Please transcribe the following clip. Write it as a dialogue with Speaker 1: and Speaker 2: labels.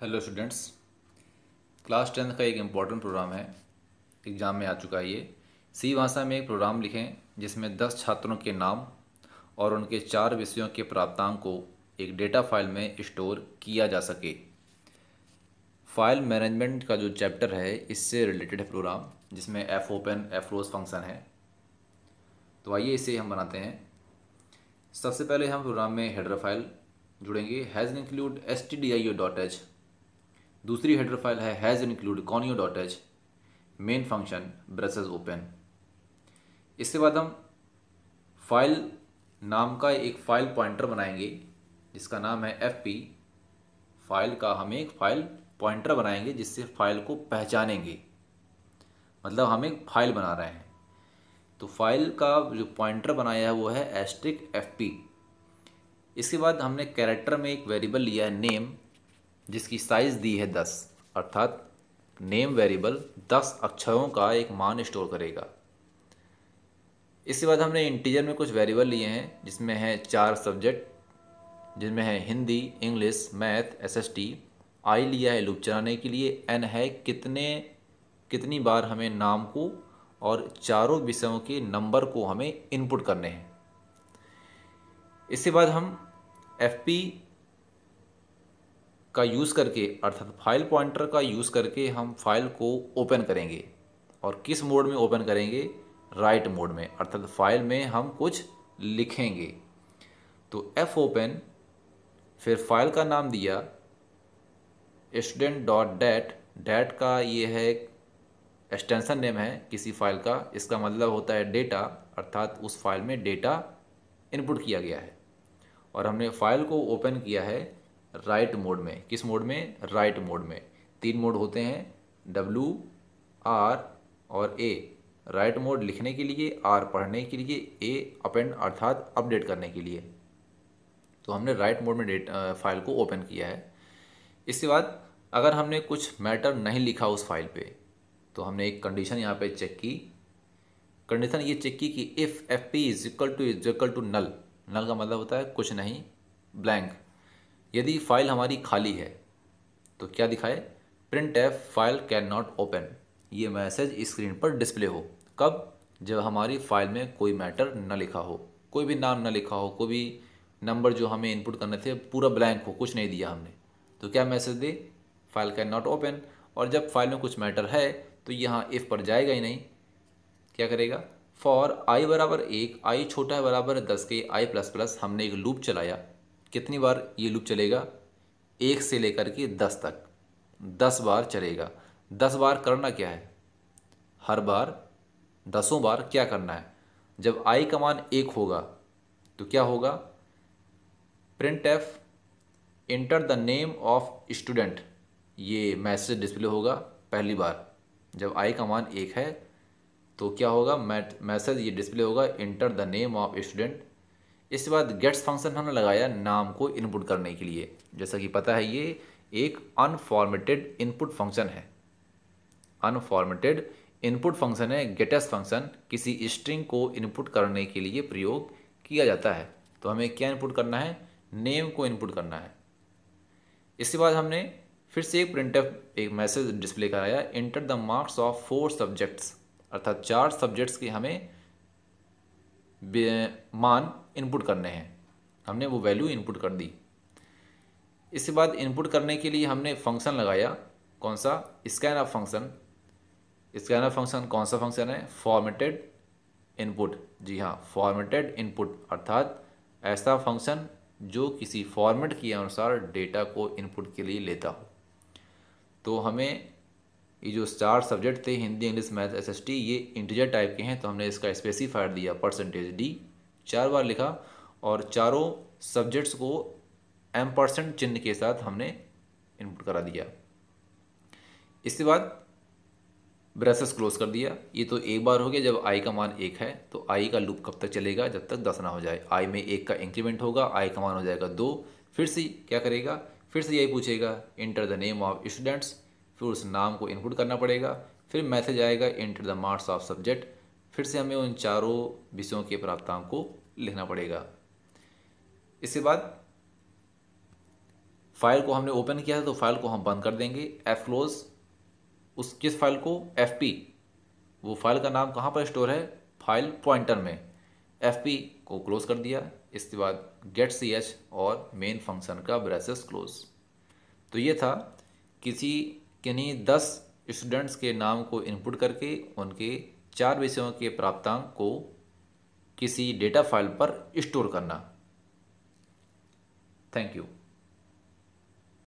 Speaker 1: Hello students. Class 10th का एक important programme है, एग्ज़ाम में आ चुका है ये। सी भाषा में एक प्रोग्राम लिखें जिसमें 10 छात्रों के नाम और उनके 4 विषयों के प्राप्तांक को एक डेटा फाइल में स्टोर किया जा सके। फाइल मैनेजमेंट का जो चैप्टर है इससे रिलेटेड है प्रोग्राम, जिसमें F open F close function है। तो आइए इसे हम बनाते हैं। सबसे पहले हम प्रोग्राम में हेडर फाइल जुड़ेंगे, हैज़ इंक्लूड stdio.h। दूसरी हेडर फाइल है has include conio.h। Main function brushes open. इसके बाद हम फाइल नाम का एक फाइल पॉइंटर बनाएंगे जिसका नाम है fp। फाइल का हम एक फाइल पॉइंटर बनाएंगे जिससे फाइल को पहचानेंगे, मतलब हम एक फाइल बना रहे हैं। तो फाइल का जो पॉइंटर बनाया है वो है एस्ट्रिक fp। इसके बाद हमने कैरेक्टर में एक वेरिएबल लिया है नेम, जिसकी साइज़ दी है 10, अर्थात नेम वेरिएबल 10 अक्षरों का एक मान स्टोर करेगा। इसके बाद हमने इंटीजर में कुछ वेरिएबल लिए हैं जिसमें है 4 सब्जेक्ट, जिनमें है हिंदी, इंग्लिश, मैथ, एसएसटी। आई लिया है लूप चलाने के लिए, एन है कितनी बार हमें नाम को और चारों विषयों के नंबर को हमें इनपुट करने हैं। इसके बाद हम एफ पी का यूज़ करके, अर्थात फाइल पॉइंटर का यूज़ करके हम फाइल को ओपन करेंगे। और किस मोड में ओपन करेंगे? राइट मोड में, अर्थात फाइल में हम कुछ लिखेंगे। तो एफ ओपन, फिर फाइल का नाम दिया स्टूडेंट डॉट डैट। डैट का ये है एक्सटेंशन नेम है किसी फाइल का, इसका मतलब होता है डेटा, अर्थात उस फाइल में डेटा इनपुट किया गया है। और हमने फाइल को ओपन किया है राइट मोड में। किस मोड में? राइट मोड में। 3 मोड होते हैं, W, R और A। राइट मोड लिखने के लिए, R पढ़ने के लिए, A अपेंड अर्थात अपडेट करने के लिए। तो हमने राइट मोड में फाइल को ओपन किया है। इसके बाद अगर हमने कुछ मैटर नहीं लिखा उस फाइल पे, तो हमने एक कंडीशन यहाँ पे चेक की। कंडीशन ये चेक की कि if F P is equal to null. Null का मतलब होता है कुछ नहीं, ब्लैंक। यदि फाइल हमारी खाली है तो क्या दिखाए? Print F file can not open. ये मैसेज स्क्रीन पर डिस्प्ले हो। कब? जब हमारी फाइल में कोई मैटर न लिखा हो, कोई भी नाम न लिखा हो, कोई भी नंबर जो हमें इनपुट करने थे पूरा ब्लैंक हो, कुछ नहीं दिया हमने, तो क्या message they? File can not open. और जब फाइल में कुछ मैटर है तो यहाँ इफ़ पर जाएगा ही नहीं, क्या करेगा? फॉर आई बराबर 1, आई छोटा है बराबर 10 के, आई प्लस प्लस हमने एक लूप चलाया। कितनी बार ये लूप चलेगा? 1 से लेकर के 10 तक 10 बार चलेगा। 10 बार करना क्या है? हर बार 10 बार क्या करना है? जब आई का मान 1 होगा तो क्या होगा? Print F enter the name of student, ये मैसेज डिस्प्ले होगा पहली बार। जब आई का मान 1 है तो क्या होगा? मैसेज ये डिस्प्ले होगा enter the name of student. इसके बाद गेट्स फंक्शन हमने लगाया नाम को इनपुट करने के लिए। जैसा कि पता है ये एक अनफॉर्मेटेड इनपुट फंक्शन है। अनफॉर्मेटेड इनपुट फंक्शन है। गेट्स फंक्शन किसी स्ट्रिंग को इनपुट करने के लिए प्रयोग किया जाता है। तो हमें क्या इनपुट करना है? नेम को इनपुट करना है। इसके बाद हमने फिर से एक प्रिंटफ एक मैसेज डिस्प्ले कराया, enter the marks of 4 subjects, अर्थात 4 सब्जेक्ट्स की हमें मान इनपुट करने हैं। हमने वो वैल्यू इनपुट कर दी। इसके बाद इनपुट करने के लिए हमने फंक्शन लगाया, कौन सा? Scan of function. Scan of function कौन सा फंक्शन है? Formatted input. जी हाँ, फॉर्मेटेड इनपुट, अर्थात ऐसा फंक्शन जो किसी फॉर्मेट के अनुसार डेटा को इनपुट के लिए लेता हो। तो हमें ये जो 4 सब्जेक्ट थे, हिंदी, इंग्लिश, मैथ, एसएसटी, ये इंटीजर टाइप के हैं, तो हमने इसका स्पेसिफायर दिया %d। 4 बार लिखा और चारों सब्जेक्ट्स को % चिन्ह के साथ हमने इनपुट करा दिया। इसके बाद ब्रेसेस क्लोज कर दिया। ये तो एक बार हो गया। जब आई का मान 1 है तो आई का लूप कब तक चलेगा? जब तक 10 ना हो जाए। आई में 1 का इंक्रीमेंट होगा, आई का मान हो जाएगा 2। फिर से क्या करेगा? फिर से यही पूछेगा, enter the name of students, फिर उस नाम को इनपुट करना पड़ेगा। फिर मैसेज आएगा enter the marks of subject, फिर से हमें उन चारों विषयों के प्राप्तांक को लिखना पड़ेगा। इसके बाद फाइल को हमने ओपन किया था तो फाइल को हम बंद कर देंगे। एफ क्लोज, उस किस फाइल को, एफ पी, वो फाइल का नाम कहाँ पर स्टोर है, फाइल पॉइंटर में, एफ पी को क्लोज कर दिया। इसके बाद गेट सी एच और मेन फंक्शन का ब्रेसेस क्लोज। तो ये था किसी किन्हीं 10 स्टूडेंट्स के नाम को इनपुट करके उनके 4 विषयों के प्राप्तांक को किसी डेटा फाइल पर स्टोर करना। Thank you.